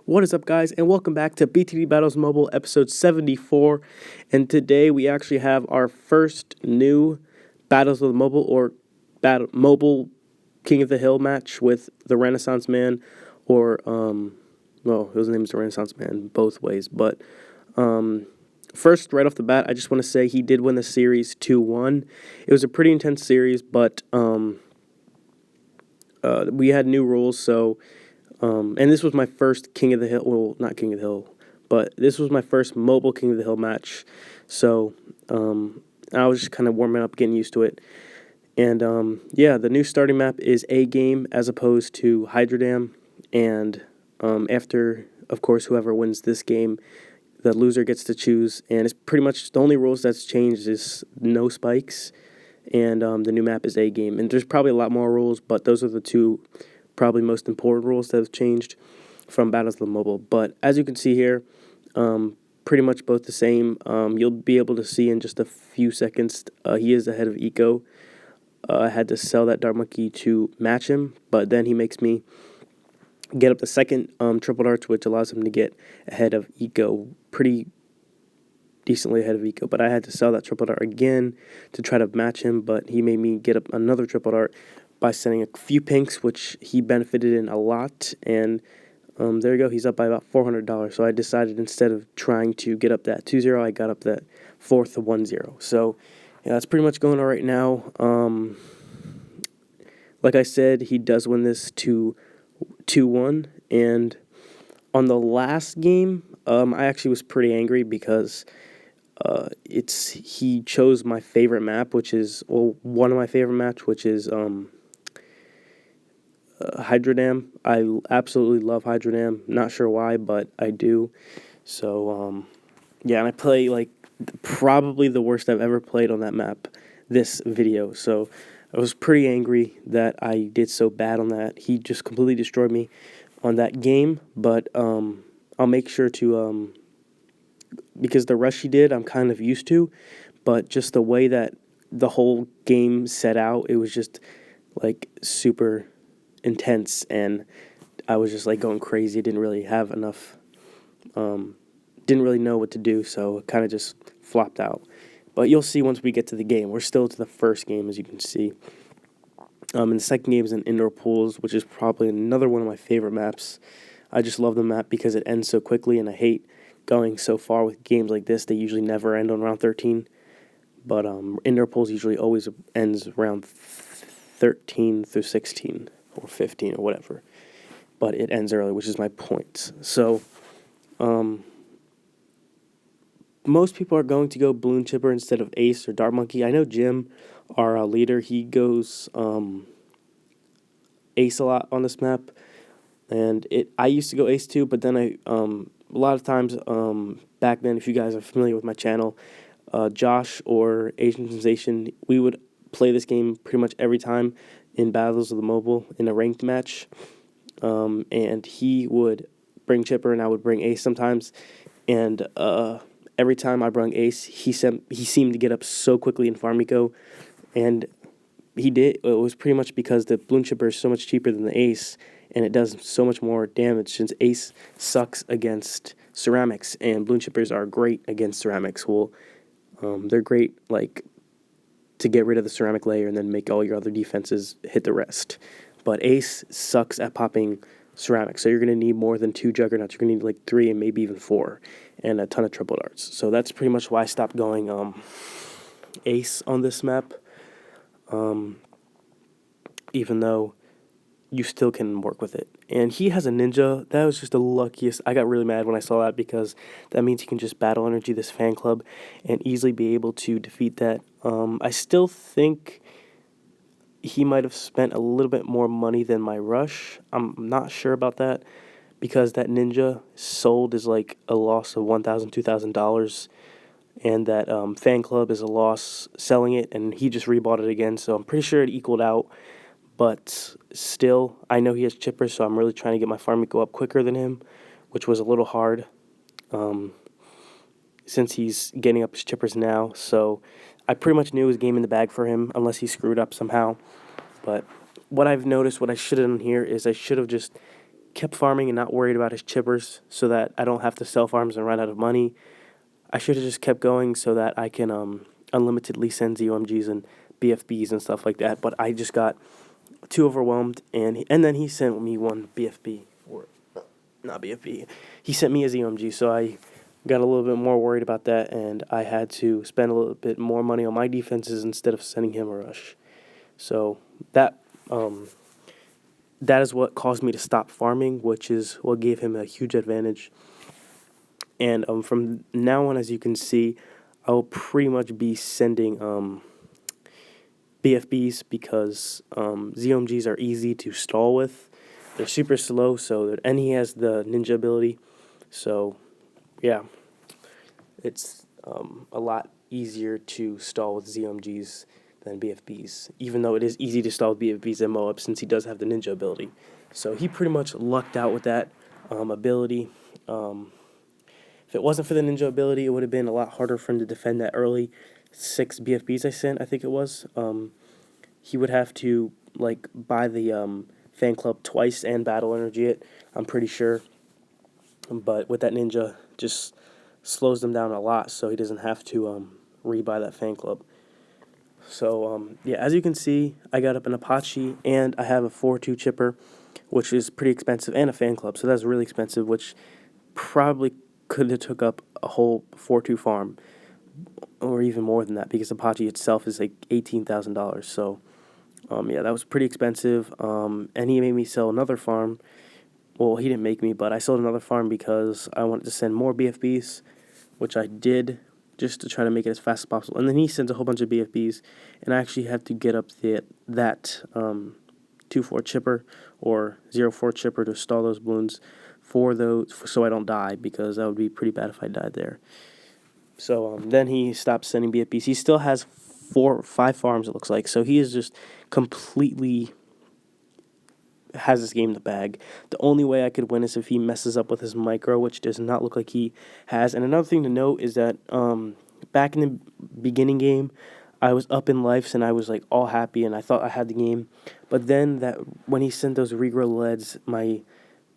What is up, guys, and welcome back to BTD Battles Mobile episode 74. And today we actually have our first new Battles of the Mobile or Mobile King of the Hill match with the Renaissance Man, or well, his name is the Renaissance Man both ways. But first, right off the bat, I just want to say he did win the series 2-1. It was a pretty intense series, but we had new rules, so. And this was my first King of the Hill, well, not King of the Hill, but this was my first mobile King of the Hill match. So I was just kind of warming up, getting used to it. And yeah, the new starting map is A game as opposed to Hydro Dam. And after, of course, whoever wins this game, the loser gets to choose. And it's pretty much the only rules that's changed is no spikes. And the new map is A game. And there's probably a lot more rules, but those are the two probably most important rules that have changed from Battles of the Mobile. But as you can see here, pretty much both the same. You'll be able to see in just a few seconds, he is ahead of Eco. I had to sell that Dart Monkey to match him, but then he makes me get up the second triple darts, which allows him to get ahead of Eco, pretty decently ahead of Eco. But I had to sell that triple dart again to try to match him, but he made me get up another triple dart by sending a few pinks, which he benefited in a lot. And there you go, he's up by about $400. So I decided instead of trying to get up that 2-0, I got up that fourth 1-0. So yeah, that's pretty much going on right now. Like I said, he does win this 2-1. And on the last game, I actually was pretty angry because he chose my favorite map, which is, well, one of my favorite maps, which is Hydro Dam. I absolutely love Hydro Dam. Not sure why, but I do. So, yeah, and I play, like, probably the worst I've ever played on that map this video. So I was pretty angry that I did so bad on that. He just completely destroyed me on that game, but I'll make sure to, because the rush he did, I'm kind of used to, but just the way that the whole game set out, it was just, like, super intense, and I was just like going crazy. Didn't really have enough, didn't really know what to do, so it kind of just flopped out. But you'll see once we get to the game. We're still to the first game, as you can see. And the second game is in indoor pools, which is probably another one of my favorite maps. I just love the map because it ends so quickly, and I hate going so far with games like this. They usually never end on round 13, but indoor pools usually always ends round 13 through 16. Or 15 or whatever, but it ends early, which is my point. So most people are going to go Balloon Chipper instead of Ace or Dart Monkey. I know Jim, our leader, he goes Ace a lot on this map, and I used to go Ace too, but then a lot of times back then, if you guys are familiar with my channel, Josh or Asian Sensation, we would play this game pretty much every time in Battles of the Mobile in a ranked match, and he would bring Chipper and I would bring Ace sometimes, and every time I brought Ace, he seemed to get up so quickly in Farm Eco, and he did. It was pretty much because the Balloon Chipper is so much cheaper than the Ace, and it does so much more damage since Ace sucks against ceramics, and Balloon Chippers are great against ceramics. Well, they're great, like, to get rid of the ceramic layer and then make all your other defenses hit the rest. But Ace sucks at popping ceramic, so you're going to need more than 2 juggernauts. You're going to need like 3 and maybe even 4, and a ton of triple darts. So that's pretty much why I stopped going Ace on this map, even though you still can work with it. And he has a ninja. That was just the luckiest. I got really mad when I saw that because that means he can just battle energy this fan club and easily be able to defeat that. I still think he might have spent a little bit more money than my rush. I'm not sure about that because that ninja sold is like a loss of $1,000, $2,000, and that fan club is a loss selling it, and he just rebought it again. So I'm pretty sure it equaled out. But still, I know he has chippers, so I'm really trying to get my farm to go up quicker than him, which was a little hard since he's getting up his chippers now. So I pretty much knew it was game in the bag for him, unless he screwed up somehow. But what I've noticed, what I should have done here is I should have just kept farming and not worried about his chippers so that I don't have to sell farms and run out of money. I should have just kept going so that I can unlimitedly send ZOMGs and BFBs and stuff like that. But I just got too overwhelmed, and then he sent me one BFB, or not BFB. He sent me a ZOMG, so I got a little bit more worried about that, and I had to spend a little bit more money on my defenses instead of sending him a rush. So that is what caused me to stop farming, which is what gave him a huge advantage. And from now on, as you can see, I will pretty much be sending BFBs because ZOMGs are easy to stall with. They're super slow, and he has the ninja ability. So, yeah, it's a lot easier to stall with ZOMGs than BFBs, even though it is easy to stall with BFBs and Moab since he does have the ninja ability. So he pretty much lucked out with that ability. If it wasn't for the ninja ability, it would have been a lot harder for him to defend that early 6 BFBs I sent, I think it was. He would have to buy the fan club twice and battle energy it, I'm pretty sure. But with that ninja, just slows them down a lot, so he doesn't have to rebuy that fan club. So, yeah, as you can see, I got up an Apache, and I have a 4-2 chipper, which is pretty expensive, and a fan club, so that's really expensive, which probably could have took up a whole 4-2 farm, or even more than that, because Apache itself is like $18,000. So, yeah, that was pretty expensive. And he made me sell another farm. Well, he didn't make me, but I sold another farm because I wanted to send more BFBs, which I did, just to try to make it as fast as possible. And then he sends a whole bunch of BFBs, and I actually had to get up that 2-4 chipper or 0-4 chipper to stall those balloons so I don't die, because that would be pretty bad if I died there. So then he stopped sending BFBs. He still has 5 farms, it looks like. So he is just completely has this game in the bag. The only way I could win is if he messes up with his micro, which does not look like he has. And another thing to note is that back in the beginning game, I was up in lives and I was like all happy and I thought I had the game. But then when he sent those regrow leads, my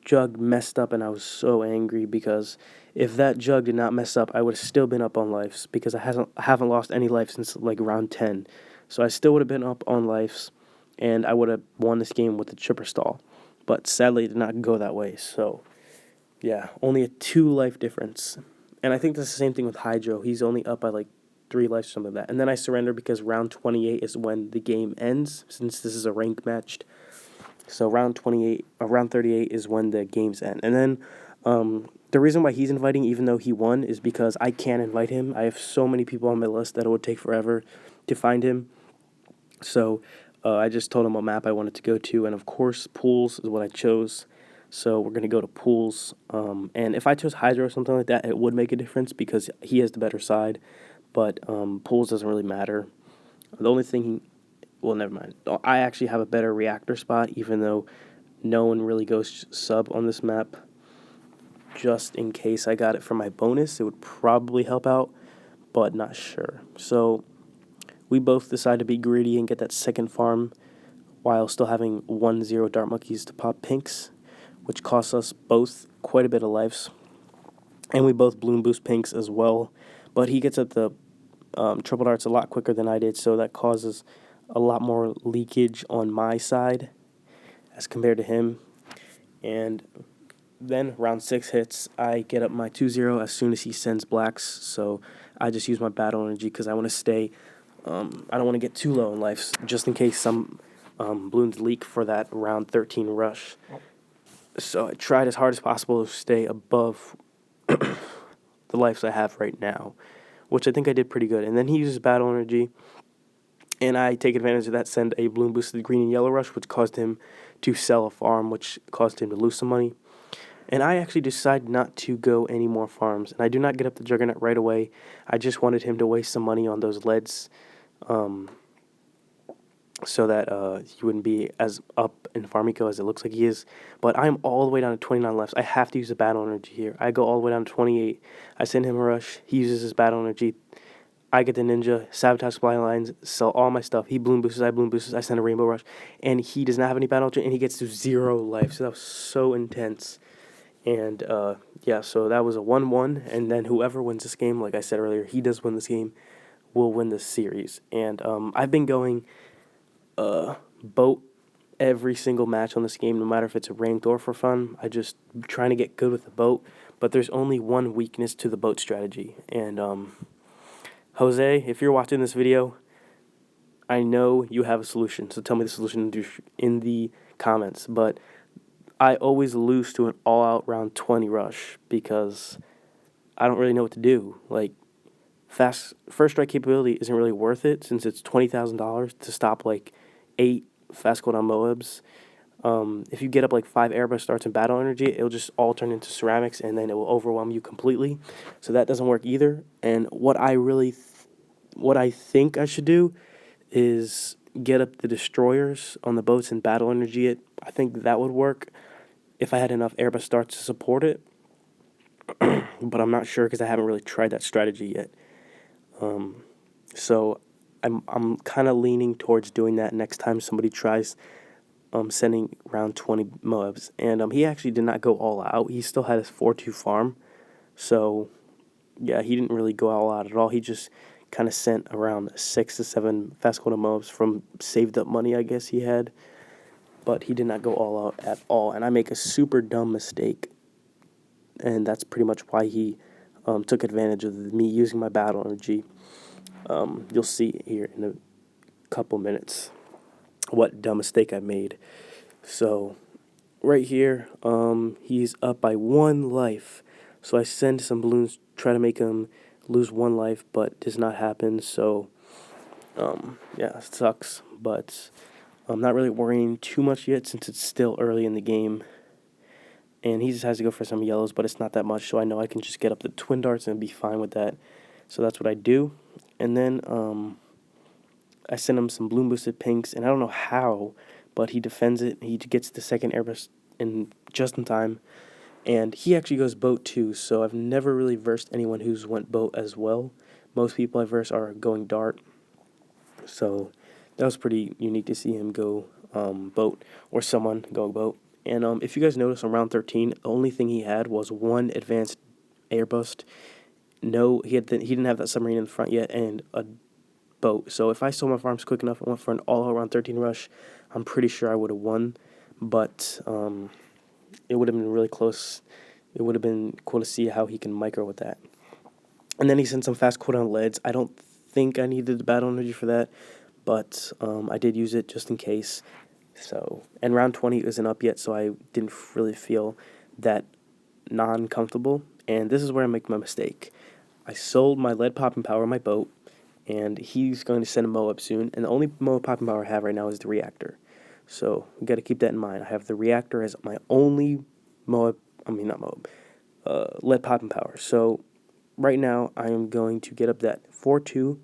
jug messed up and I was so angry, because if that jug did not mess up, I would have still been up on lives, because I haven't lost any life since like round 10. So I still would have been up on lives, and I would have won this game with the chipper stall. But sadly, it did not go that way. So, yeah, only a 2 life difference. And I think that's the same thing with Hydro. He's only up by like 3 lives, something like that. And then I surrender because round 28 is when the game ends, since this is a rank matched. So round 38 is when the games end. And then the reason why he's inviting, even though he won, is because I can't invite him. I have so many people on my list that it would take forever to find him. So I just told him what map I wanted to go to, and of course pools is what I chose. So we're going to go to pools. And if I chose Hydra or something like that, it would make a difference because he has the better side. But pools doesn't really matter. The only thing well, never mind. I actually have a better reactor spot, even though no one really goes sub on this map. Just in case I got it for my bonus, it would probably help out, but not sure. So we both decide to be greedy and get that second farm while still having 1-0 dart monkeys to pop pinks, which costs us both quite a bit of lives. And we both bloom boost pinks as well, but he gets at the triple darts a lot quicker than I did, so that causes a lot more leakage on my side as compared to him. And then round 6 hits, I get up my 2-0 as soon as he sends blacks, so I just use my battle energy because I want to stay, I don't want to get too low in life, just in case some balloons leak for that round 13 rush. So I tried as hard as possible to stay above the lives I have right now, which I think I did pretty good. And then he uses battle energy, and I take advantage of that, send a bloom boosted green and yellow rush, which caused him to sell a farm, which caused him to lose some money. And I actually decided not to go any more farms, and I do not get up the Juggernaut right away. I just wanted him to waste some money on those leads, so that he wouldn't be as up in Farmico as it looks like he is. But I'm all the way down to 29 left. I have to use the battle energy here. I go all the way down to 28. I send him a rush. He uses his battle energy. I get the ninja, sabotage supply lines, sell all my stuff. He bloom boosters, I send a rainbow rush, and he does not have any battle, and he gets to 0 life. So that was so intense. And yeah, so that was a 1-1, and then whoever wins this game, like I said earlier, he does win this game, will win this series. And I've been going boat every single match on this game, no matter if it's ranked or for fun. I just trying to get good with the boat, but there's only one weakness to the boat strategy. And Jose, if you're watching this video, I know you have a solution, so tell me the solution in the comments. But I always lose to an all-out round 20 rush because I don't really know what to do. Like, fast first strike capability isn't really worth it since it's $20,000 to stop like 8 fast cooldown Moabs. If you get up like 5 airbrush starts and battle energy, it'll just all turn into ceramics and then it will overwhelm you completely. So that doesn't work either. And what I think I should do is get up the destroyers on the boats and battle energy it. I think that would work if I had enough airbrush starts to support it. But I'm not sure because I haven't really tried that strategy yet. So I'm kind of leaning towards doing that next time somebody tries sending round 20 Moabs. And he actually did not go all out. He still had his 4-2 farm. So yeah, he didn't really go all out at all. He just kind of sent around 6 to 7 fast cooldown Moabs from saved up money, I guess he had. But he did not go all out at all. And I make a super dumb mistake. And that's pretty much why he took advantage of me using my battle energy. You'll see here in a couple minutes what dumb mistake I made. So right here, he's up by 1 life. So I send some balloons, try to make him lose 1 life, but does not happen. So yeah, it sucks. But I'm not really worrying too much yet since it's still early in the game. And he just has to go for some yellows, but it's not that much, so I know I can just get up the twin darts and be fine with that. So that's what I do. And then I send him some bloom boosted pinks, and I don't know how, but he defends it. He gets the second airbrush just in time. And he actually goes boat too, so I've never really versed anyone who's went boat as well. Most people I verse are going dart. So that was pretty unique to see him go boat, or someone go boat. And if you guys notice on round 13, the only thing he had was 1 advanced airbust. No, he didn't have that submarine in the front yet, and a boat. So if I sold my farms quick enough and went for an all-out round 13 rush, I'm pretty sure I would have won. But it would have been really close. It would have been cool to see how he can micro with that. And then he sent some fast cooldown leads. I don't think I needed the battle energy for that, but I did use it just in case. So, and round 20 isn't up yet, so I didn't really feel that non-comfortable. And this is where I make my mistake. I sold my lead popping power on my boat, and he's going to send a Moab soon. And the only Moab popping power I have right now is the reactor. So we got to keep that in mind. I have the reactor as my only lead popping power. So right now I am going to get up that 4-2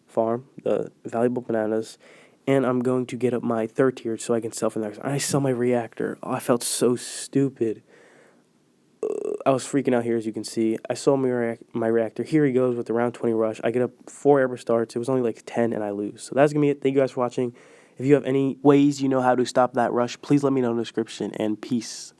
farm, the valuable bananas, and I'm going to get up my 3rd tier so I can sell for the next. I sell my reactor. Oh, I felt so stupid. I was freaking out here, as you can see. I sold my reactor. Here he goes with the round 20 rush. I get up 4 airbrush starts. It was only like 10, and I lose. So that's going to be it. Thank you guys for watching. If you have any ways you know how to stop that rush, please let me know in the description, and peace.